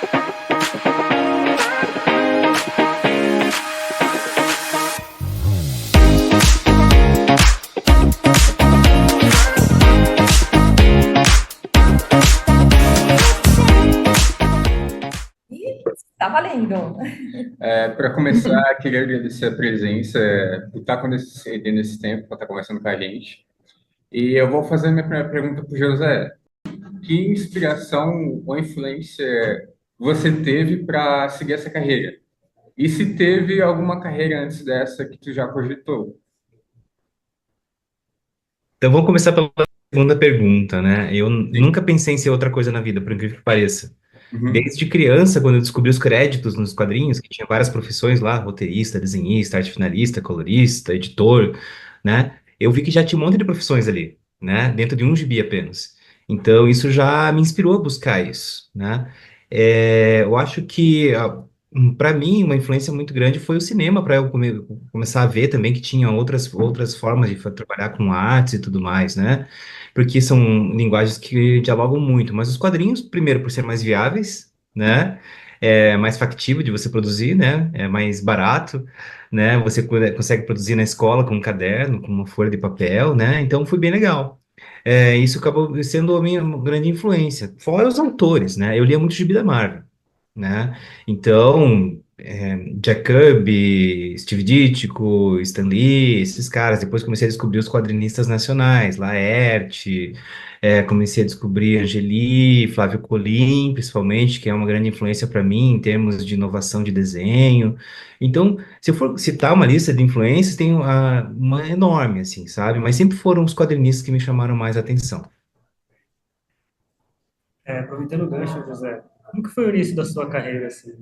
E tá valendo. Para começar, queria agradecer a presença, por estar concedendo esse tempo, para estar conversando com a gente. E eu vou fazer a minha primeira pergunta para o José. Que inspiração ou influência você teve para seguir essa carreira? E se teve alguma carreira antes dessa que tu já cogitou? Então vamos começar pela segunda pergunta, né? Eu Sim. nunca pensei em ser outra coisa na vida, por incrível que pareça. Uhum. Desde criança, quando eu descobri os créditos nos quadrinhos, que tinha várias profissões lá, roteirista, desenhista, arte finalista, colorista, editor, né? Eu vi que já tinha um monte de profissões ali, né? Dentro de um gibi apenas. Então, isso já me inspirou a buscar isso, né? Eu acho que, para mim, uma influência muito grande foi o cinema, para eu começar a ver também que tinha outras formas de trabalhar com artes e tudo mais, né? Porque são linguagens que dialogam muito, mas os quadrinhos, primeiro, por ser mais viáveis, né? É mais factível de você produzir, né? É mais barato, né? Você consegue produzir na escola com um caderno, com uma folha de papel, né? Então foi bem legal. Isso acabou sendo a minha grande influência. Fora os autores, né? Eu lia muito Gibi da Marvel, né? Então, Jack Kirby, Steve Ditko, Stan Lee, esses caras. Depois comecei a descobrir os quadrinistas nacionais, Laerte, comecei a descobrir Angeli, Flávio Colim, principalmente, que é uma grande influência para mim em termos de inovação de desenho. Então, se eu for citar uma lista de influências, tem uma enorme, assim, sabe? Mas sempre foram os quadrinistas que me chamaram mais atenção. Aproveitando o gancho, José, como que foi o início da sua carreira, assim,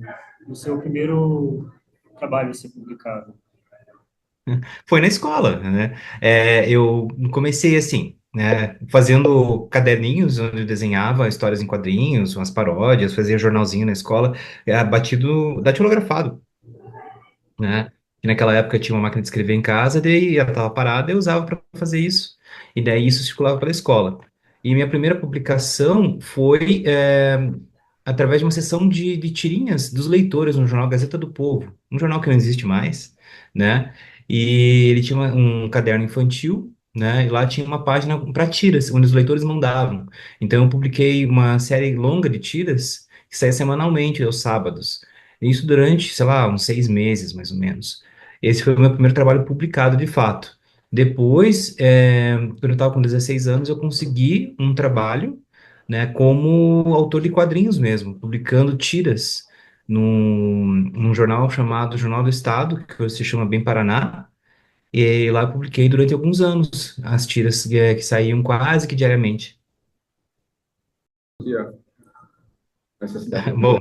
no seu primeiro trabalho a ser publicado? Foi na escola, né? Eu comecei assim, né? Fazendo caderninhos onde eu desenhava histórias em quadrinhos, umas paródias, fazia jornalzinho na escola, batido, datilografado, né? E naquela época tinha uma máquina de escrever em casa, daí ela estava parada, eu usava para fazer isso. E daí isso circulava pela escola. E minha primeira publicação foi através de uma sessão de tirinhas dos leitores no jornal Gazeta do Povo, um jornal que não existe mais, né? E ele tinha um caderno infantil, né? E lá tinha uma página para tiras, onde os leitores mandavam. Então eu publiquei uma série longa de tiras que saía semanalmente, aos sábados. Isso durante, sei lá, uns 6 meses, mais ou menos. Esse foi o meu primeiro trabalho publicado, de fato. Depois, quando eu estava com 16 anos, eu consegui um trabalho, né, como autor de quadrinhos mesmo, publicando tiras num jornal chamado Jornal do Estado, que hoje se chama Bem Paraná, e lá eu publiquei durante alguns anos as tiras que saíam quase que diariamente. Aqui, ó, nessa cidade. Bom,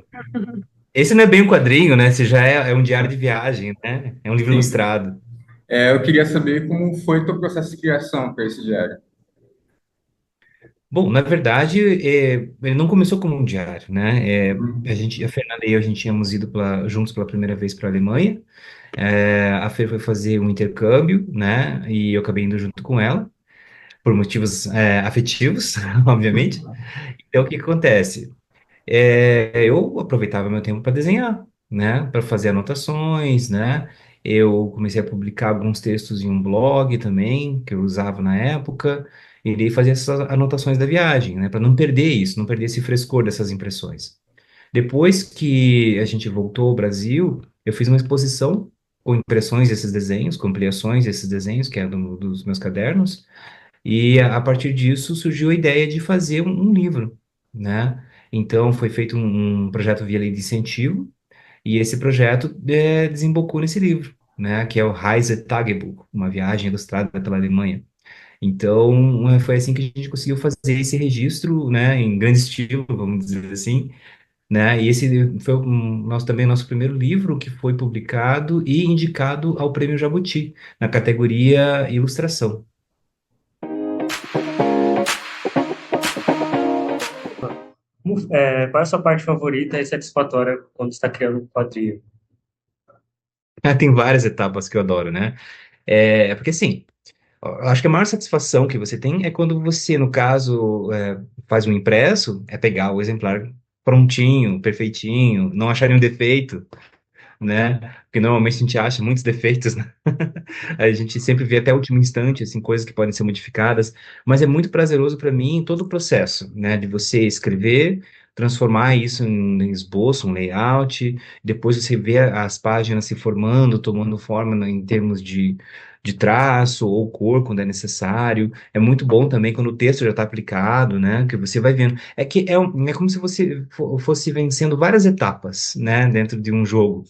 esse não é bem um quadrinho, né? Esse já é um diário de viagem, né? É um livro Sim. ilustrado. Eu queria saber como foi o teu processo de criação para esse diário. Bom, na verdade, ele não começou como um diário, né? Uhum. A Fernanda e eu, a gente tínhamos ido juntos pela primeira vez para a Alemanha. A Fer foi fazer um intercâmbio, né? E eu acabei indo junto com ela, por motivos, afetivos, obviamente. Então, o que acontece? Eu aproveitava meu tempo para desenhar, né? Para fazer anotações, né? Eu comecei a publicar alguns textos em um blog também, que eu usava na época, e daí fazia essas anotações da viagem, né? Para não perder isso, não perder esse frescor dessas impressões. Depois que a gente voltou ao Brasil, eu fiz uma exposição com impressões desses desenhos, com ampliações desses desenhos, que é dos meus cadernos, e a partir disso surgiu a ideia de fazer um livro, né? Então foi feito um projeto via lei de incentivo, e esse projeto desembocou nesse livro, né? Que é o Reisetagebuch, uma viagem ilustrada pela Alemanha. Então foi assim que a gente conseguiu fazer esse registro, né? Em grande estilo, vamos dizer assim, né? E esse foi também nosso primeiro livro que foi publicado e indicado ao Prêmio Jabuti, na categoria Ilustração. Qual é a sua parte favorita e satisfatória quando está criando um quadrinho? Tem várias etapas que eu adoro, né? Porque assim, eu acho que a maior satisfação que você tem é quando você, no caso, faz um impresso, é pegar o exemplar prontinho, perfeitinho, não acharem um defeito, né? Porque normalmente a gente acha muitos defeitos, né? A gente sempre vê até o último instante, assim, coisas que podem ser modificadas, mas é muito prazeroso para mim todo o processo, né? De você escrever, transformar isso em um esboço, um layout, depois você vê as páginas se formando, tomando forma em termos de traço ou cor, quando é necessário. É muito bom também quando o texto já está aplicado, né? Que você vai vendo. É que é como se você fosse vencendo várias etapas, né? Dentro de um jogo.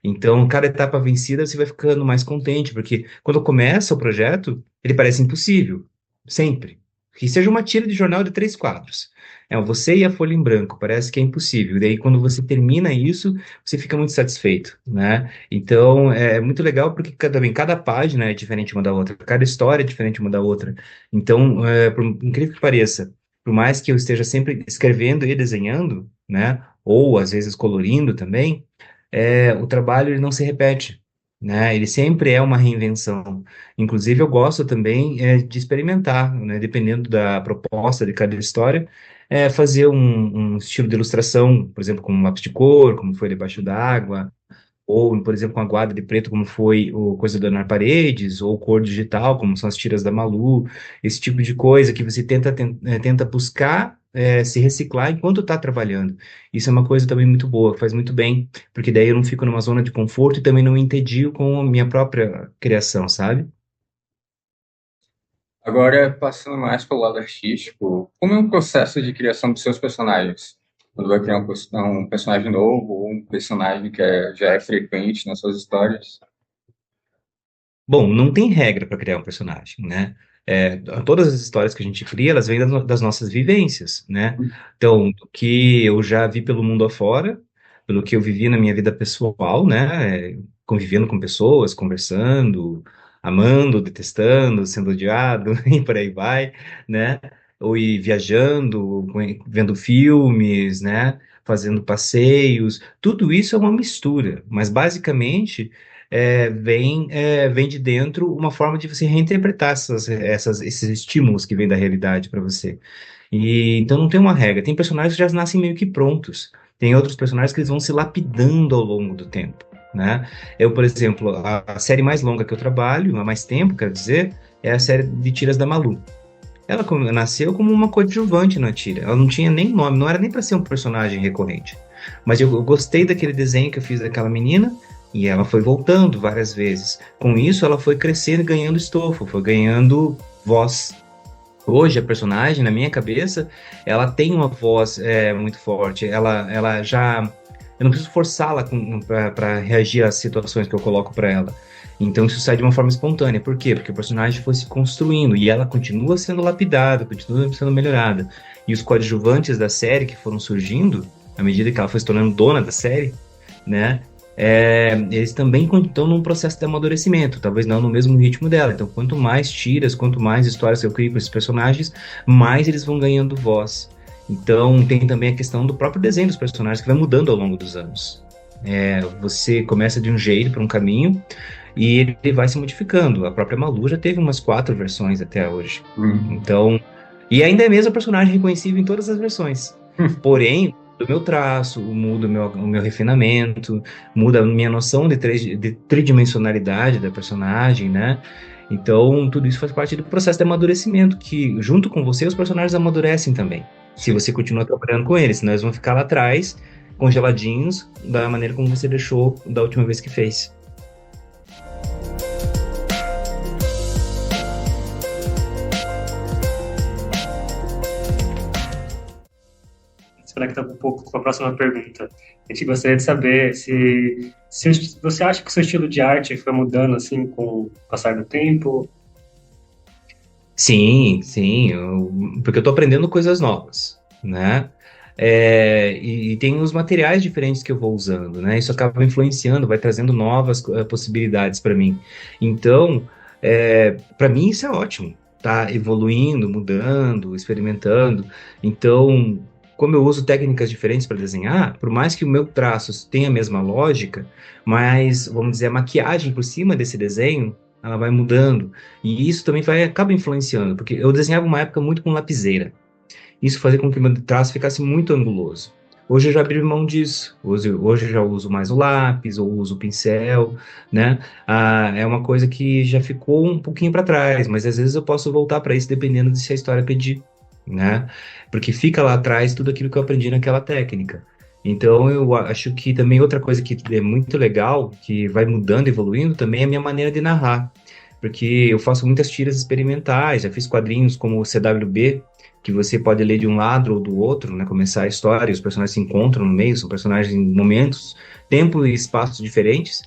Então, cada etapa vencida, você vai ficando mais contente, porque quando começa o projeto, ele parece impossível, sempre. Que seja uma tira de jornal de 3 quadros. É você e a folha em branco, parece que é impossível. E daí, quando você termina isso, você fica muito satisfeito, né? Então, é muito legal porque também cada página é diferente uma da outra, cada história é diferente uma da outra. Então, por incrível que pareça, por mais que eu esteja sempre escrevendo e desenhando, né? Ou às vezes colorindo também, o trabalho ele não se repete, né? Ele sempre é uma reinvenção. Inclusive, eu gosto também de experimentar, né? Dependendo da proposta de cada história, fazer um estilo de ilustração, por exemplo, com um lápis de cor, como foi Debaixo d'Água, ou, por exemplo, com a guarda de preto, como foi o Coisa do Anar Paredes, ou cor digital, como são as tiras da Malu, esse tipo de coisa que você tenta buscar se reciclar enquanto está trabalhando. Isso é uma coisa também muito boa, faz muito bem, porque daí eu não fico numa zona de conforto e também não me entedio com a minha própria criação, sabe? Agora, passando mais pelo lado artístico, como é o processo de criação dos seus personagens? Quando vai criar um personagem novo, ou um personagem que já é frequente nas suas histórias? Bom, não tem regra para criar um personagem, né? Todas as histórias que a gente cria, elas vêm das nossas vivências, né? Então, do que eu já vi pelo mundo afora, pelo que eu vivi na minha vida pessoal, né? Convivendo com pessoas, conversando, amando, detestando, sendo odiado, e por aí vai, né? Ou ir viajando, vendo filmes, né? Fazendo passeios, tudo isso é uma mistura, mas basicamente vem de dentro uma forma de você reinterpretar esses estímulos que vêm da realidade para você. E então não tem uma regra. Tem personagens que já nascem meio que prontos. Tem outros personagens que eles vão se lapidando ao longo do tempo, né? Eu, por exemplo, a série mais longa que eu trabalho, há mais tempo, quero dizer, é a série de tiras da Malu. Ela nasceu como uma coadjuvante na tira. Ela não tinha nem nome, não era nem para ser um personagem recorrente. Mas eu gostei daquele desenho que eu fiz daquela menina e ela foi voltando várias vezes. Com isso, ela foi crescendo e ganhando estofo, foi ganhando voz. Hoje, a personagem, na minha cabeça, ela tem uma voz muito forte. Ela já. Eu não preciso forçá-la para reagir às situações que eu coloco para ela. Então, isso sai de uma forma espontânea. Por quê? Porque o personagem foi se construindo e ela continua sendo lapidada, continua sendo melhorada. E os coadjuvantes da série que foram surgindo, à medida que ela foi se tornando dona da série, né? Eles também estão num processo de amadurecimento, talvez não no mesmo ritmo dela. Então, quanto mais tiras, quanto mais histórias eu crio com esses personagens, mais eles vão ganhando voz. Então, tem também a questão do próprio desenho dos personagens que vai mudando ao longo dos anos. Você começa de um jeito para um caminho e ele vai se modificando. A própria Malu já teve umas 4 versões até hoje. Hum. Então, e ainda é mesmo a personagem reconhecível em todas as versões. Porém, do meu traço, muda o meu refinamento, muda a minha noção de tridimensionalidade da personagem, né? Então, tudo isso faz parte do processo de amadurecimento, que junto com você, os personagens amadurecem também. Se você continua trabalhando com eles, senão eles vão ficar lá atrás, congeladinhos, da maneira como você deixou da última vez que fez. Se conecta um pouco com a próxima pergunta. A gente gostaria de saber se você acha que o seu estilo de arte foi mudando assim com o passar do tempo. Sim, sim, porque eu estou aprendendo coisas novas, né? E tem os materiais diferentes que eu vou usando, né? Isso acaba influenciando, vai trazendo novas possibilidades para mim. Então, para mim isso é ótimo, tá evoluindo, mudando, experimentando. Então, como eu uso técnicas diferentes para desenhar, por mais que o meu traço tenha a mesma lógica, mas, vamos dizer, a maquiagem por cima desse desenho, ela vai mudando. E isso também acaba influenciando, porque eu desenhava uma época muito com lapiseira. Isso fazia com que o meu traço ficasse muito anguloso. Hoje eu já abri mão disso. Hoje eu já uso mais o lápis, ou uso o pincel, né? É uma coisa que já ficou um pouquinho para trás, mas às vezes eu posso voltar para isso dependendo de se a história pedir, né? Porque fica lá atrás tudo aquilo que eu aprendi naquela técnica. Então eu acho que também outra coisa que é muito legal, que vai mudando, evoluindo, também é a minha maneira de narrar. Porque eu faço muitas tiras experimentais, já fiz quadrinhos como o CWB, que você pode ler de um lado ou do outro, né? Começar a história, os personagens se encontram no meio, são personagens em momentos, tempo e espaços diferentes.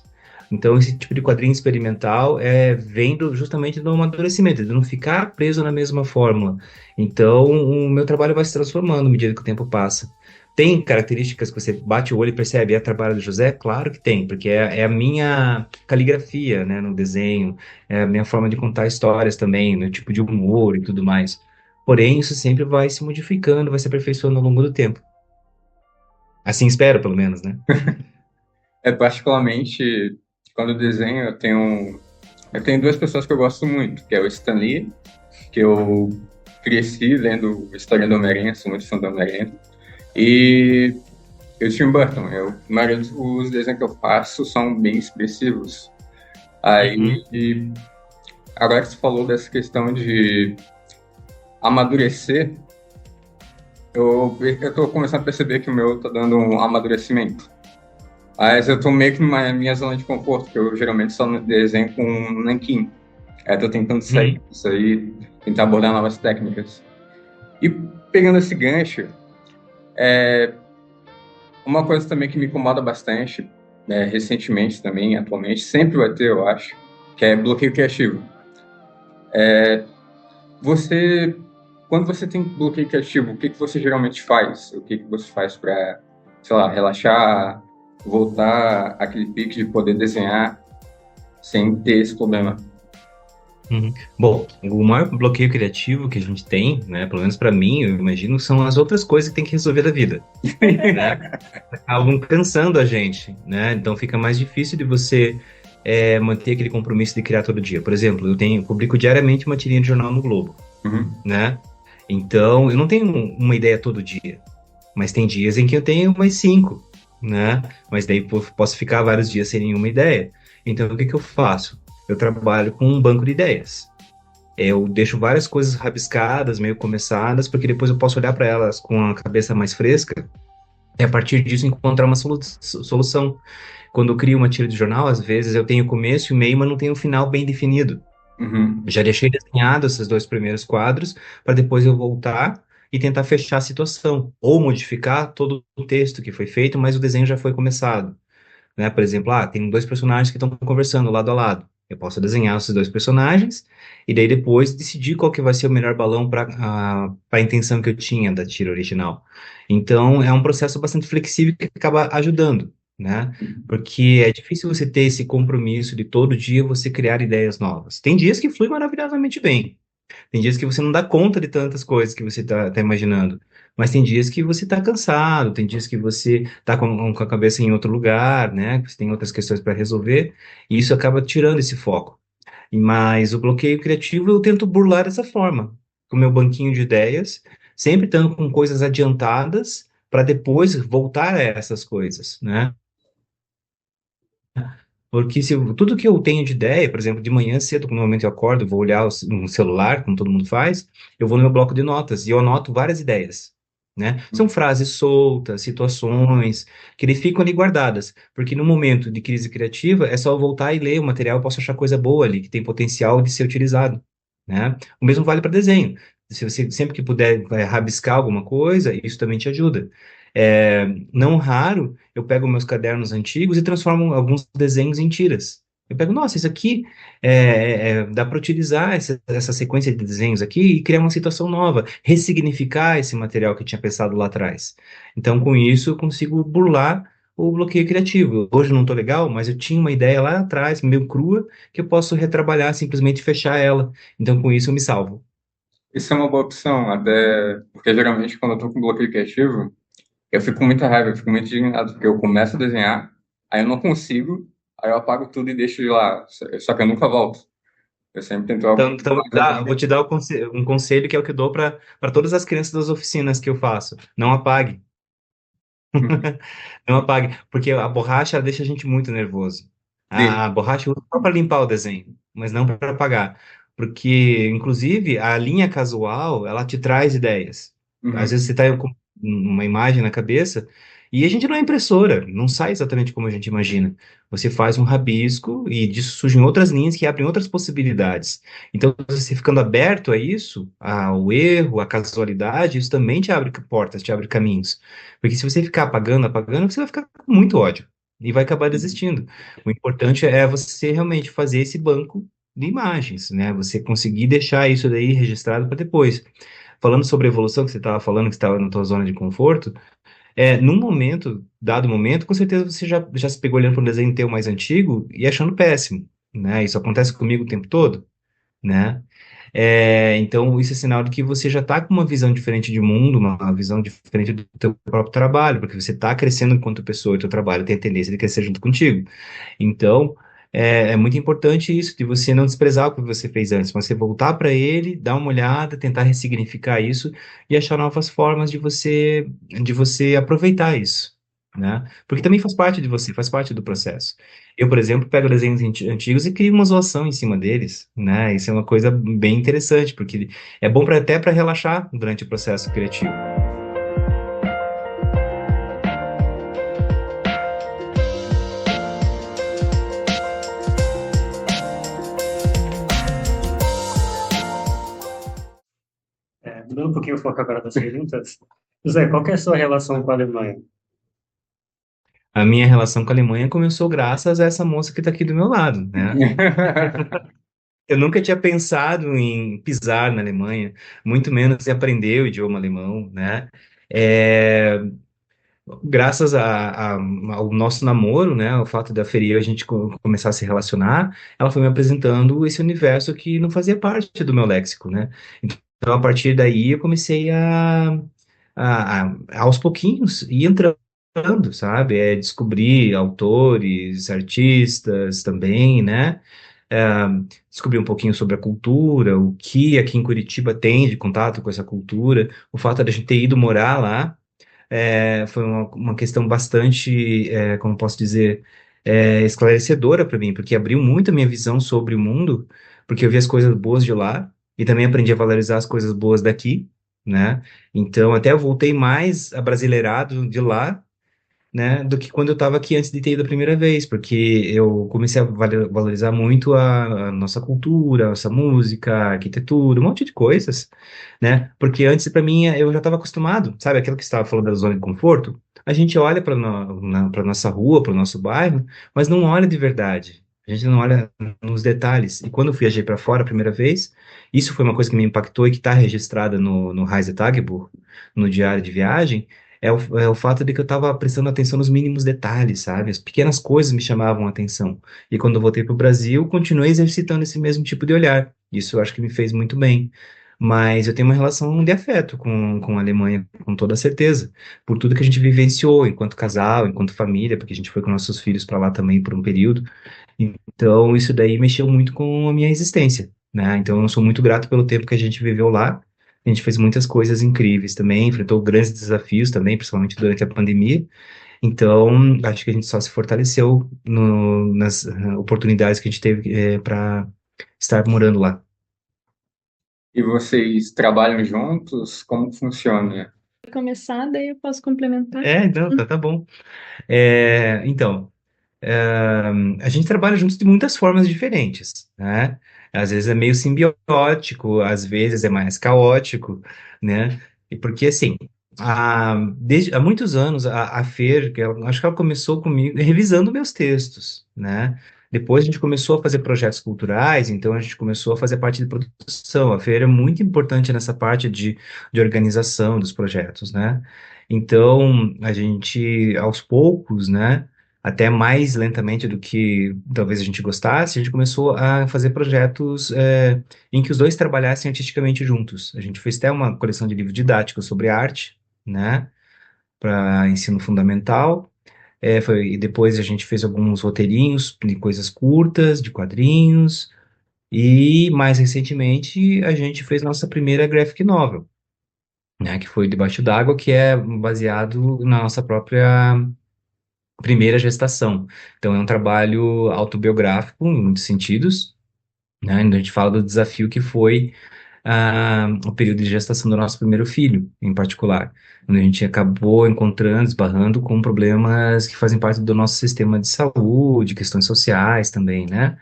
Então, esse tipo de quadrinho experimental vem justamente do amadurecimento, de não ficar preso na mesma fórmula. Então, o meu trabalho vai se transformando à medida que o tempo passa. Tem características que você bate o olho e percebe, é trabalho do José? Claro que tem, porque é a minha caligrafia, né, no desenho, é a minha forma de contar histórias também, no tipo de humor e tudo mais. Porém, isso sempre vai se modificando, vai se aperfeiçoando ao longo do tempo. Assim espero, pelo menos, né? Particularmente, quando eu desenho, eu tenho duas pessoas que eu gosto muito, que é o Stan Lee, que eu cresci lendo História do Homem-Aranha, sou muito fã do Homem-Aranha, e o Tim Burton. A maioria dos desenhos que eu faço são bem expressivos. Uhum. Aí, agora que você falou dessa questão de amadurecer, eu tô começando a perceber que o meu tá dando um amadurecimento. Mas eu tô meio que na minha zona de conforto, que eu geralmente só desenho com um nanquim. Aí eu tô tentando sair Uhum. disso aí, tentar abordar novas técnicas. E pegando esse gancho, uma coisa também que me incomoda bastante, recentemente também, atualmente, sempre vai ter, eu acho, que é bloqueio criativo. Você, quando você tem bloqueio criativo, o que que você geralmente faz? O que que você faz para, sei lá, relaxar, voltar àquele pique de poder desenhar sem ter esse problema? Uhum. Bom, o maior bloqueio criativo que a gente tem, né, pelo menos para mim, eu imagino, são as outras coisas que tem que resolver da vida, né? Acabam cansando a gente, né? Então fica mais difícil de você manter aquele compromisso de criar todo dia. Por exemplo, eu publico diariamente uma tirinha de jornal no Globo, Uhum. né? Então eu não tenho uma ideia todo dia, mas tem dias em que eu tenho umas cinco, né? Mas daí posso ficar vários dias sem nenhuma ideia. Então o que que eu faço? Eu trabalho com um banco de ideias. Eu deixo várias coisas rabiscadas, meio começadas, porque depois eu posso olhar para elas com a cabeça mais fresca e a partir disso encontrar uma solução. Quando eu crio uma tira de jornal, às vezes eu tenho começo e meio, mas não tenho um final bem definido. Uhum. Eu já deixei desenhado esses dois primeiros quadros para depois eu voltar e tentar fechar a situação, ou modificar todo o texto que foi feito, mas o desenho já foi começado, né? Por exemplo, tem dois personagens que estão conversando lado a lado. Eu posso desenhar esses dois personagens e daí depois decidir qual que vai ser o melhor balão para a intenção que eu tinha da tira original. Então, é um processo bastante flexível que acaba ajudando, né? Porque é difícil você ter esse compromisso de todo dia você criar ideias novas. Tem dias que flui maravilhosamente bem. Tem dias que você não dá conta de tantas coisas que você tá imaginando. Mas tem dias que você tá cansado, tem dias que você tá com a cabeça em outro lugar, né? Que você tem outras questões para resolver, e isso acaba tirando esse foco. Mas o bloqueio criativo eu tento burlar dessa forma, com o meu banquinho de ideias, sempre estando com coisas adiantadas para depois voltar a essas coisas, né? Porque se tudo que eu tenho de ideia, por exemplo, de manhã cedo, quando normalmente eu acordo, vou olhar um celular, como todo mundo faz, eu vou no meu bloco de notas e eu anoto várias ideias, né? São frases soltas, situações, que eles ficam ali guardadas, porque no momento de crise criativa é só eu voltar e ler o material, eu posso achar coisa boa ali, que tem potencial de ser utilizado, né? O mesmo vale para desenho. Se você sempre que puder rabiscar alguma coisa, isso também te ajuda. É, não raro eu pego meus cadernos antigos e transformo alguns desenhos em tiras. Eu pego, nossa, isso aqui dá para utilizar essa sequência de desenhos aqui e criar uma situação nova, ressignificar esse material que eu tinha pensado lá atrás. Então, com isso, eu consigo burlar o bloqueio criativo. Hoje eu não estou legal, mas eu tinha uma ideia lá atrás, meio crua, que eu posso retrabalhar, simplesmente fechar ela. Então, com isso, eu me salvo. Isso é uma boa opção, até porque geralmente quando eu tô com bloqueio criativo, eu fico com muita raiva, eu fico muito indignado, porque eu começo a desenhar, aí eu não consigo, aí eu apago tudo e deixo de lá, só que eu nunca volto. Eu sempre tento algo Então, mais até. eu vou te dar um conselho que é o que eu dou para todas as crianças das oficinas que eu faço. Não apague. Não apague, porque a borracha ela deixa a gente muito nervoso. A Deixa. borracha eu uso só para limpar o desenho, mas não para apagar. Porque, inclusive, a linha casual, ela te traz ideias. Às Uhum. vezes você está com uma imagem na cabeça e a gente não é impressora, não sai exatamente como a gente imagina. Você faz um rabisco e disso surgem outras linhas que abrem outras possibilidades. Então, você ficando aberto a isso, ao erro, à casualidade, isso também te abre portas, te abre caminhos. Porque se você ficar apagando, apagando, você vai ficar com muito ódio e vai acabar desistindo. O importante é você realmente fazer esse banco de imagens, né? Você conseguir deixar isso daí registrado para depois. Falando sobre evolução, que você estava falando que estava na tua zona de conforto, num momento, dado momento, com certeza você já se pegou olhando para um desenho teu mais antigo e achando péssimo, né? Isso acontece comigo o tempo todo, né? Então, isso é sinal de que você já está com uma visão diferente de mundo, uma visão diferente do teu próprio trabalho, porque você está crescendo enquanto pessoa e o teu trabalho tem a tendência de crescer junto contigo. Então, é muito importante isso, de você não desprezar o que você fez antes, mas você voltar para ele, dar uma olhada, tentar ressignificar isso e achar novas formas de você aproveitar isso, né? Porque também faz parte de você, faz parte do processo. Eu, por exemplo, pego desenhos antigos e crio uma zoação em cima deles, né? Isso é uma coisa bem interessante, porque é bom até para relaxar durante o processo criativo. Mudando um pouquinho o foco agora das perguntas. José, qual que é a sua relação com a Alemanha? A minha relação com a Alemanha começou graças a essa moça que está aqui do meu lado, né? Eu nunca tinha pensado em pisar na Alemanha, muito menos em aprender o idioma alemão, né? É, Graças ao nosso namoro, né, o fato da Feri e eu a gente começar a se relacionar, ela foi me apresentando esse universo que não fazia parte do meu léxico, né? Então, a partir daí, eu comecei aos pouquinhos, ir entrando, sabe? Descobrir autores, artistas também, né? É, Descobrir um pouquinho sobre a cultura, o que aqui em Curitiba tem de contato com essa cultura, o fato de a gente ter ido morar lá, foi uma questão bastante, como posso dizer, esclarecedora para mim, porque abriu muito a minha visão sobre o mundo, porque eu vi as coisas boas de lá e também aprendi a valorizar as coisas boas daqui, né? Então, até eu voltei mais abrasileirado de lá, né, do que quando eu estava aqui antes de ter ido a primeira vez, porque eu comecei a valorizar muito a nossa cultura, a nossa música, a arquitetura, um monte de coisas, né? Porque antes, para mim, eu já estava acostumado, sabe? Aquilo que você estava falando da zona de conforto. A gente olha para nossa rua, para o nosso bairro, mas não olha de verdade. A gente não olha nos detalhes. E quando eu viajei para fora a primeira vez, isso foi uma coisa que me impactou e que está registrada no Reisetagebuch, no diário de viagem, é o fato de que eu estava prestando atenção nos mínimos detalhes, sabe? As pequenas coisas me chamavam a atenção. E quando eu voltei para o Brasil, continuei exercitando esse mesmo tipo de olhar. Isso eu acho que me fez muito bem. Mas eu tenho uma relação de afeto com a Alemanha, com toda certeza, por tudo que a gente vivenciou enquanto casal, enquanto família, porque a gente foi com nossos filhos para lá também por um período. Então, isso daí mexeu muito com a minha existência, né? Então, eu sou muito grato pelo tempo que a gente viveu lá. A gente fez muitas coisas incríveis também, enfrentou grandes desafios também, principalmente durante a pandemia. Então, acho que a gente só se fortaleceu nas oportunidades que a gente teve para estar morando lá. E vocês trabalham juntos? Como funciona? Começar, daí eu posso complementar. Então, tá bom. Então, a gente trabalha juntos de muitas formas diferentes, né? Às vezes é meio simbiótico, às vezes é mais caótico, né? E porque, assim, há muitos anos, a Fer, acho que ela começou comigo revisando meus textos, né? Depois a gente começou a fazer projetos culturais, então a gente começou a fazer parte de produção. A Fer é muito importante nessa parte de organização dos projetos, né? Então, a gente, aos poucos, né? Até mais lentamente do que talvez a gente gostasse, a gente começou a fazer projetos em que os dois trabalhassem artisticamente juntos. A gente fez até uma coleção de livros didáticos sobre arte, né, para ensino fundamental. E depois a gente fez alguns roteirinhos de coisas curtas, de quadrinhos, e mais recentemente a gente fez nossa primeira graphic novel, né, que foi Debaixo d'Água, que é baseado na nossa própria primeira gestação. Então, é um trabalho autobiográfico, em muitos sentidos, né, onde a gente fala do desafio que foi o período de gestação do nosso primeiro filho, em particular, onde a gente acabou encontrando, esbarrando com problemas que fazem parte do nosso sistema de saúde, questões sociais também, né?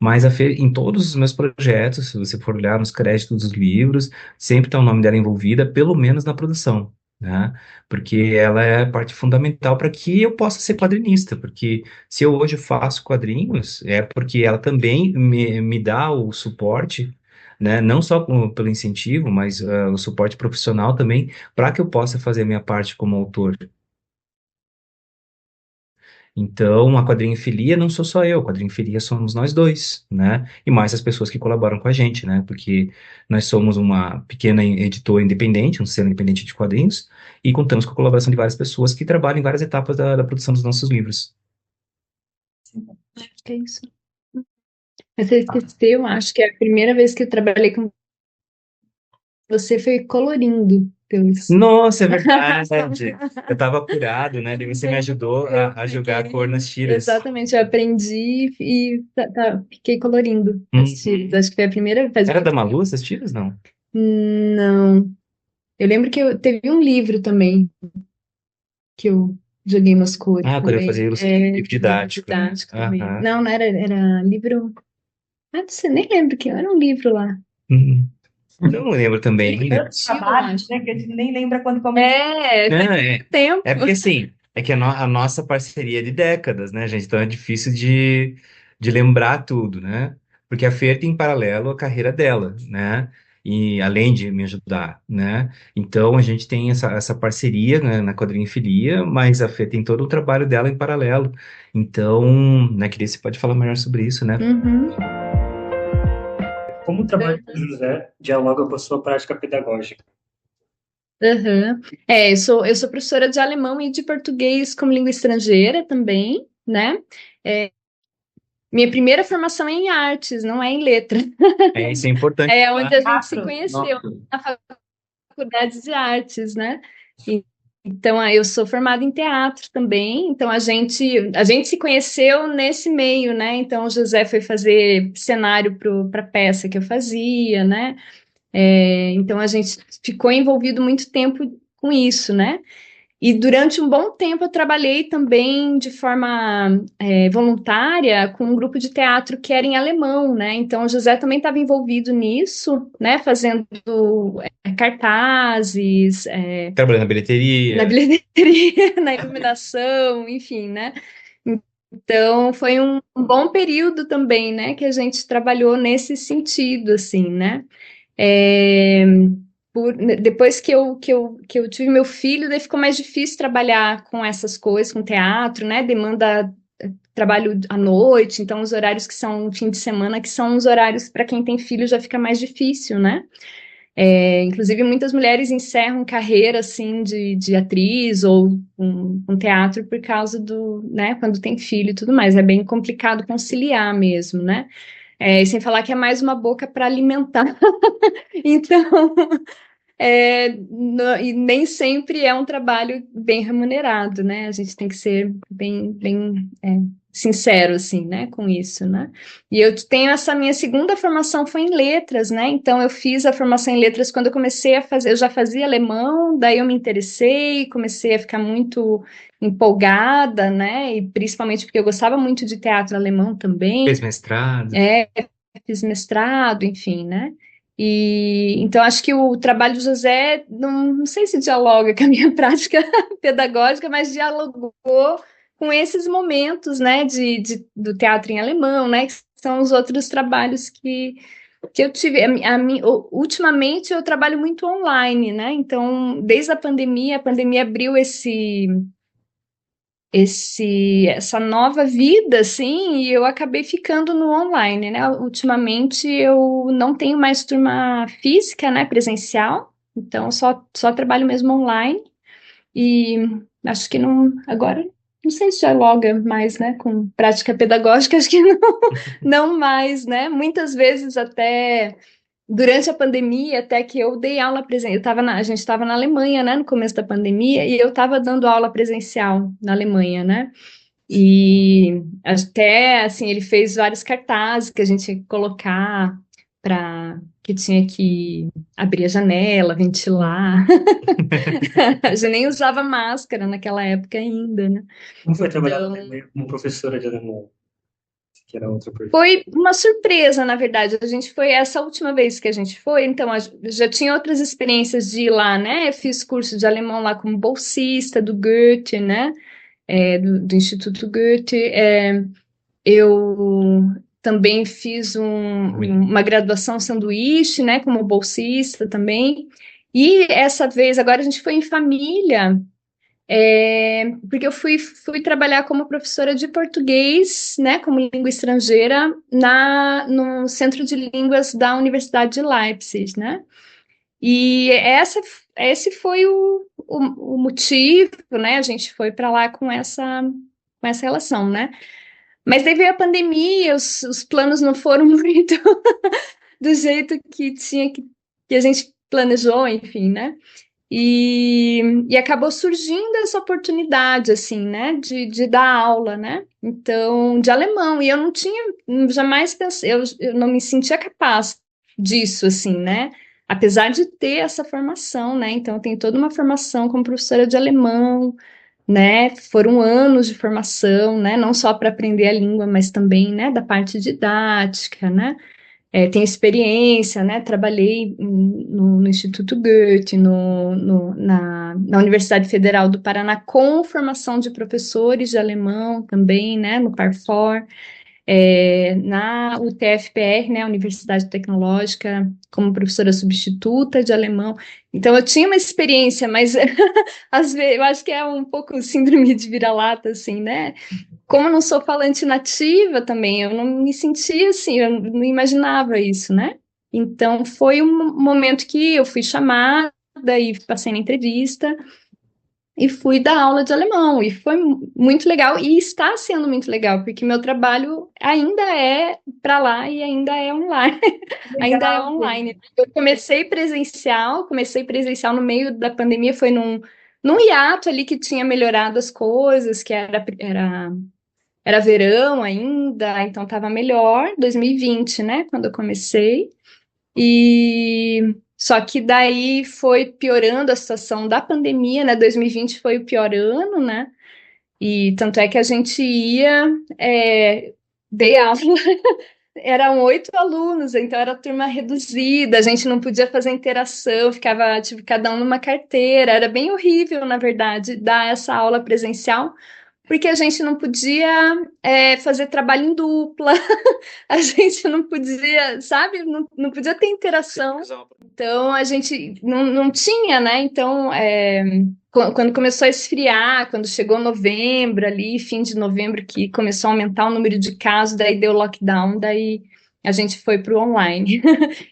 Mas em todos os meus projetos, se você for olhar nos créditos dos livros, sempre está o nome dela envolvida, pelo menos na produção, né? Porque ela é a parte fundamental para que eu possa ser quadrinista. Porque se eu hoje faço quadrinhos, é porque ela também me dá o suporte, né? Não só pelo incentivo, mas o suporte profissional também, para que eu possa fazer a minha parte como autor. Então, a quadrinhofilia não sou só eu, a quadrinhofilia somos nós dois, né? E mais as pessoas que colaboram com a gente, né? Porque nós somos uma pequena editora independente, um selo independente de quadrinhos, e contamos com a colaboração de várias pessoas que trabalham em várias etapas da produção dos nossos livros. Acho que é isso. Mas você esqueceu, acho que a primeira vez que eu trabalhei com você foi colorindo teus. Nossa, é verdade! Eu estava apurado, né? Daí você me ajudou Eu a jogar a peguei. cor nas tiras. Exatamente, eu aprendi e fiquei colorindo as tiras. Acho que foi a primeira vez. Era da Malu essas tiras? Não. Não. Eu lembro que teve um livro também que eu joguei umas cores Ah, quando eu também. fazia livro didático, né? Didático também. Aham. Não, não era livro. Ah, não sei, nem lembro que era um livro lá. Uhum. Não lembro também. Tanto trabalho, acho. né, que a gente nem lembra quando começou. Não, é, Tempo. é porque assim, é que a nossa parceria é de décadas, né, gente? Então é difícil de lembrar tudo, né? Porque a Fer tem em paralelo a carreira dela, né? E além de me ajudar, né? Então a gente tem essa parceria, né, na Quadrinhofilia, mas a Fer tem todo o trabalho dela em paralelo. Então, né, queria você pode falar melhor sobre isso, né? Uhum. Como o trabalho do José dialoga com a sua prática pedagógica? Uhum. Eu sou professora de alemão e de português como língua estrangeira também, né? Minha primeira formação é em artes, não é em letra. Isso é importante. É onde a gente se Teatro. conheceu, Nossa, na faculdade de artes, né? Então, eu sou formada em teatro também, então a gente se conheceu nesse meio, né? Então, o José foi fazer cenário para a peça que eu fazia, né? Então, a gente ficou envolvido muito tempo com isso, né? E durante um bom tempo eu trabalhei também de forma voluntária com um grupo de teatro que era em alemão, né? Então o José também estava envolvido nisso, né? Fazendo cartazes, Trabalhando na na bilheteria. bilheteria, na iluminação, enfim, né? Então foi um bom período também, né? Que a gente trabalhou nesse sentido, assim, né? É, depois que eu tive meu filho, daí ficou mais difícil trabalhar com essas coisas, com teatro, né? Demanda trabalho à noite, então os horários que são fim de semana, que são os horários para quem tem filho já fica mais difícil, né? Inclusive muitas mulheres encerram carreira assim de atriz ou um teatro por causa do, né? Quando tem filho e tudo mais, é bem complicado conciliar mesmo, né? E sem falar que é mais uma boca para alimentar. Então, e nem sempre é um trabalho bem remunerado, né? A gente tem que ser bem sincero, assim, né, com isso, né? E eu tenho essa minha segunda formação foi em letras, né? Então, eu fiz a formação em letras quando eu comecei a fazer, eu já fazia alemão, daí eu me interessei, comecei a ficar muito empolgada, né? E principalmente porque eu gostava muito de teatro alemão também. Fez mestrado. Fiz mestrado, enfim, né? E então acho que o trabalho do José não sei se dialoga com a minha prática pedagógica, mas dialogou com esses momentos, né, do teatro em alemão, né, que são os outros trabalhos que eu tive. Ultimamente eu trabalho muito online, né? Então, desde a pandemia abriu essa nova vida, assim, e eu acabei ficando no online, né? Ultimamente eu não tenho mais turma física, né, presencial, então só trabalho mesmo online, e acho que não, agora, não sei se dialoga mais, né, com prática pedagógica, acho que não mais, né? Muitas vezes até durante a pandemia, até que eu dei aula presencial, a gente estava na Alemanha, né, no começo da pandemia, e eu estava dando aula presencial na Alemanha, né? E até, assim, ele fez vários cartazes que a gente ia colocar para que tinha que abrir a janela, ventilar. A gente nem usava máscara naquela época ainda, né? Como foi trabalhar Então, na Alemanha como professora de alemão? Que era outra pergunta. foi uma surpresa, na verdade. A gente foi, essa última vez que a gente foi, então, já tinha outras experiências de ir lá, né? Eu fiz curso de alemão lá como bolsista do Goethe, né? Do Instituto Goethe. Eu também fiz uma graduação sanduíche, né? Como bolsista também. E essa vez, agora a gente foi em família. Porque eu fui trabalhar como professora de português, né, como língua estrangeira, no Centro de Línguas da Universidade de Leipzig, né? E esse foi o motivo, né? A gente foi para lá com essa relação, né? Mas daí veio a pandemia, os planos não foram muito do jeito que que a gente planejou, enfim, né? E acabou surgindo essa oportunidade, assim, né, de dar aula, né, então, de alemão, e eu não tinha, jamais pensei, eu não me sentia capaz disso, assim, né, apesar de ter essa formação, né, então eu tenho toda uma formação como professora de alemão, né, foram anos de formação, né, não só para aprender a língua, mas também, né, da parte didática, né, tenho experiência, né? Trabalhei no Instituto Goethe, na Universidade Federal do Paraná, com formação de professores de alemão também, né? No Parfor, na UTFPR, né? Universidade Tecnológica, como professora substituta de alemão. Então, eu tinha uma experiência, mas às vezes eu acho que é um pouco síndrome de vira-lata, assim, né? Como eu não sou falante nativa também, eu não me sentia assim, eu não imaginava isso, né? Então foi um momento que eu fui chamada e passei na entrevista e fui dar aula de alemão e foi muito legal e está sendo muito legal porque meu trabalho ainda é para lá e ainda é online, ainda é Legal. online. Eu comecei presencial no meio da pandemia, foi num hiato ali que tinha melhorado as coisas, que era verão ainda, então estava melhor, 2020, né, quando eu comecei. E só que daí foi piorando a situação da pandemia, né? 2020 foi o pior ano, né? E tanto é que a gente dei aula, eram 8 alunos, então era turma reduzida, a gente não podia fazer interação, ficava tipo cada um numa carteira, era bem horrível, na verdade, dar essa aula presencial porque a gente não podia fazer trabalho em dupla, a gente não podia, sabe, não podia ter interação. Então a gente não tinha, né? Então, quando começou a esfriar, quando chegou novembro ali, fim de novembro, que começou a aumentar o número de casos, daí deu lockdown, daí a gente foi para o online.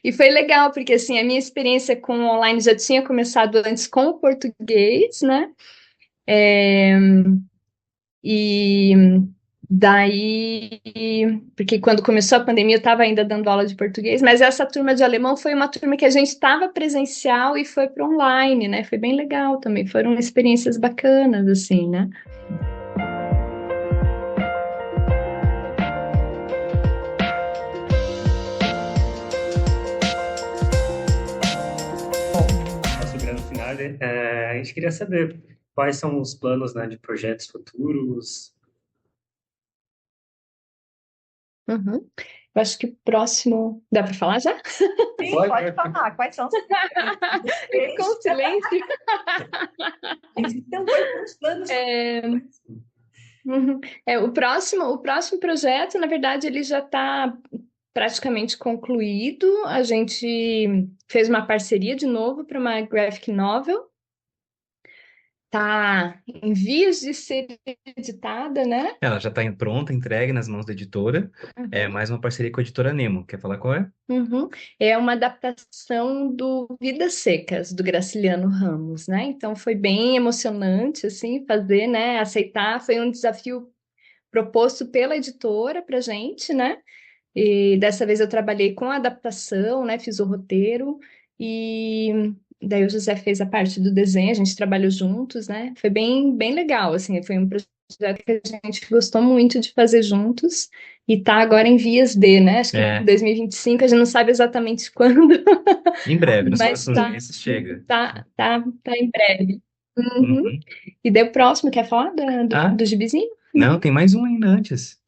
E foi legal, porque assim, a minha experiência com o online já tinha começado antes com o português, né? E daí, porque quando começou a pandemia eu estava ainda dando aula de português, mas essa turma de alemão foi uma turma que a gente estava presencial e foi para online, né? Foi bem legal também, foram experiências bacanas, assim, né? Nosso grande final, a gente queria saber quais são os planos, né, de projetos futuros. Uhum. Eu acho que o próximo. Dá para falar já? Sim, pode falar. Quais são os Com silêncio. Então, quais são os planos? Uhum. O próximo projeto, na verdade, ele já está praticamente concluído. A gente fez uma parceria de novo para uma graphic novel. Tá em vias de ser editada, né? Ela já está pronta, entregue nas mãos da editora. É mais uma parceria com a editora Nemo. Quer falar qual é? Uhum. É uma adaptação do Vidas Secas, do Graciliano Ramos, né? Então foi bem emocionante, assim, fazer, né? Aceitar, foi um desafio proposto pela editora pra gente, né? E dessa vez eu trabalhei com adaptação, né? Fiz o roteiro e daí o José fez a parte do desenho, a gente trabalhou juntos, né? Foi bem legal, assim, foi um projeto que a gente gostou muito de fazer juntos e tá agora em vias de, né? Acho que É, 2025, a gente não sabe exatamente quando, em breve, nos mas próximos meses chega. tá em breve. Uhum. Uhum. E daí o próximo, quer falar Ah, do gibizinho? não, tem mais um ainda antes.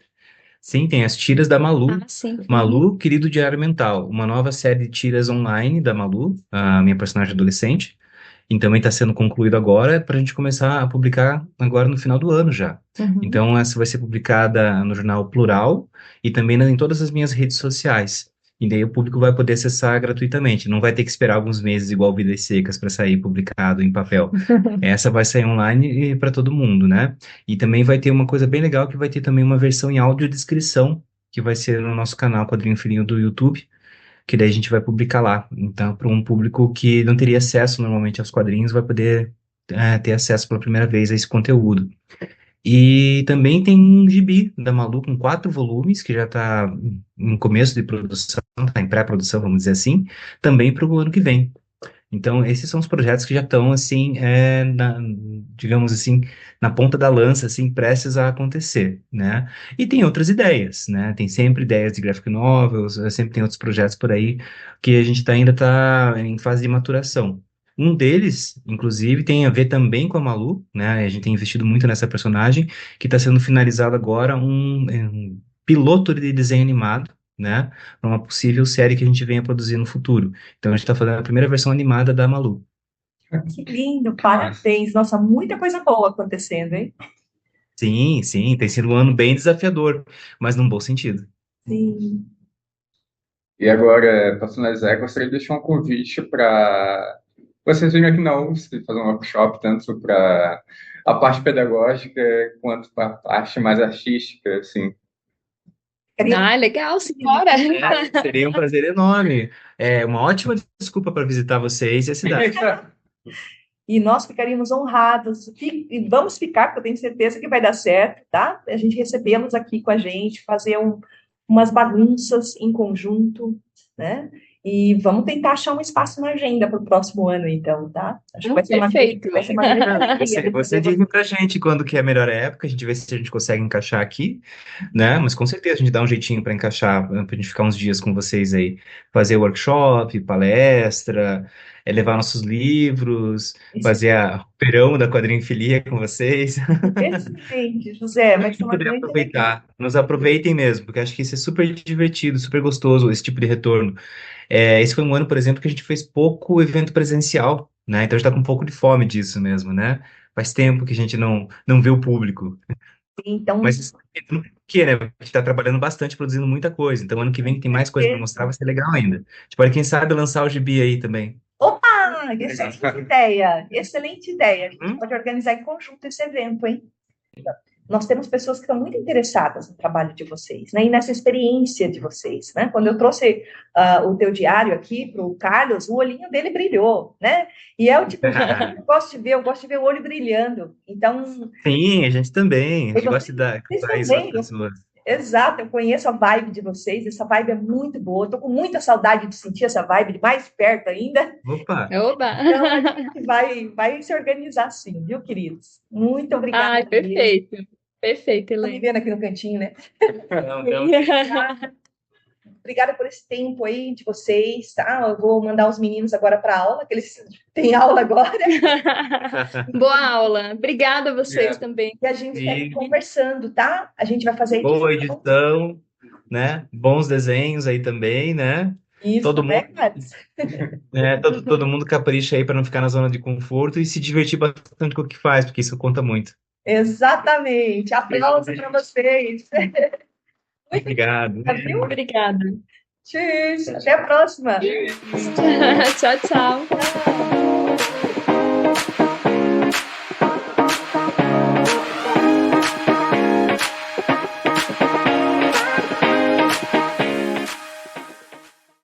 Sim, tem as tiras da Malu. Ah, sim. Malu, Querido Diário Mental, uma nova série de tiras online da Malu, a minha personagem adolescente. E também está sendo concluído agora para a gente começar a publicar agora no final do ano já. Uhum. Então, essa vai ser publicada no jornal Plural e também em todas as minhas redes sociais. E daí o público vai poder acessar gratuitamente. Não vai ter que esperar alguns meses, igual Vidas Secas, para sair publicado em papel. Essa vai sair online para todo mundo, né? E também vai ter uma coisa bem legal, que vai ter também uma versão em audiodescrição, que vai ser no nosso canal Quadrinho Filhinho do YouTube, que daí a gente vai publicar lá. Então, para um público que não teria acesso normalmente aos quadrinhos, vai poder ter acesso pela primeira vez a esse conteúdo. E também tem um gibi da Malu com 4 volumes, que já está em começo de produção, está em pré-produção, vamos dizer assim, também para o ano que vem. Então, esses são os projetos que já estão, assim, digamos assim, na ponta da lança, assim, prestes a acontecer, né? E tem outras ideias, né? Tem sempre ideias de graphic novels, sempre tem outros projetos por aí que a gente ainda está em fase de maturação. Um deles, inclusive, tem a ver também com a Malu, né? A gente tem investido muito nessa personagem, que está sendo finalizado agora um piloto de desenho animado, né? Para uma possível série que a gente venha produzir no futuro. Então a gente está fazendo a primeira versão animada da Malu. Que lindo, Que massa. parabéns. Nossa, muita coisa boa acontecendo, hein? Sim, sim, tem sido um ano bem desafiador, mas num bom sentido. Sim. E agora, para finalizar, eu gostaria de deixar um convite para vocês virem aqui na UFSC fazer um workshop, tanto para a parte pedagógica quanto para a parte mais artística, assim. Ah, legal, simbora. Seria um prazer enorme. É uma ótima desculpa para visitar vocês e a cidade. E nós ficaríamos honrados. E vamos ficar, porque eu tenho certeza que vai dar certo, tá? A gente recebê-los aqui com a gente, fazer umas bagunças em conjunto, né? E vamos tentar achar um espaço na agenda para o próximo ano, então, tá? Acho que vai ser Perfeito. vai ser uma grande alegria. Você diz pra gente quando que é a melhor época, a gente vê se a gente consegue encaixar aqui, né? Mas com certeza a gente dá um jeitinho para encaixar, pra gente ficar uns dias com vocês aí, fazer workshop, palestra, levar nossos livros, fazer o verão da Quadrinho Filia com vocês. Excelente, José, vai ser uma Poder grande aproveitar, nos aproveitem mesmo, porque acho que isso é super divertido, super gostoso, esse tipo de retorno. Esse foi um ano, por exemplo, que a gente fez pouco evento presencial, né? Então a gente tá com um pouco de fome disso mesmo, né? Faz tempo que a gente não vê o público. Então, Mas isso porque, né? A gente tá trabalhando bastante, produzindo muita coisa. Então ano que vem tem mais coisa para mostrar, vai ser legal ainda. A gente pode, quem sabe, lançar o gibi aí também. opa, excelente ideia, excelente ideia. A gente Hum? pode organizar em conjunto esse evento, hein? Nós temos pessoas que estão muito interessadas no trabalho de vocês, né? E nessa experiência de vocês, né? Quando eu trouxe o teu diário aqui para o Carlos, o olhinho dele brilhou, né? E é o tipo de coisa que eu gosto de ver o olho brilhando. Então, Sim, a gente também. A gente eu gosta de dar vocês dar isso às também, pessoas. exato, eu conheço a vibe de vocês, essa vibe é muito boa, estou com muita saudade de sentir essa vibe de mais perto ainda. Opa! Oba! Então, a gente vai se organizar sim, viu, queridos? Muito obrigada. Ai, perfeito. Perfeito, Estou me Helene. vendo aqui no cantinho, né? Não. Obrigada por esse tempo aí de vocês, tá? Eu vou mandar os meninos agora para aula, que eles têm aula agora, Boa aula. Obrigada a vocês Obrigado. também. e a gente E- está conversando, tá? A gente vai fazer a Boa edição. edição, né? Bons desenhos aí também, né? Isso, Todo né, mundo, Carlos? todo mundo capricha aí para não ficar na zona de conforto e se divertir bastante com o que faz, porque isso conta muito. Exatamente. Aplausos para vocês. Obrigado. Viu? Obrigada. Tchau. Até a próxima. Tchau, tchau.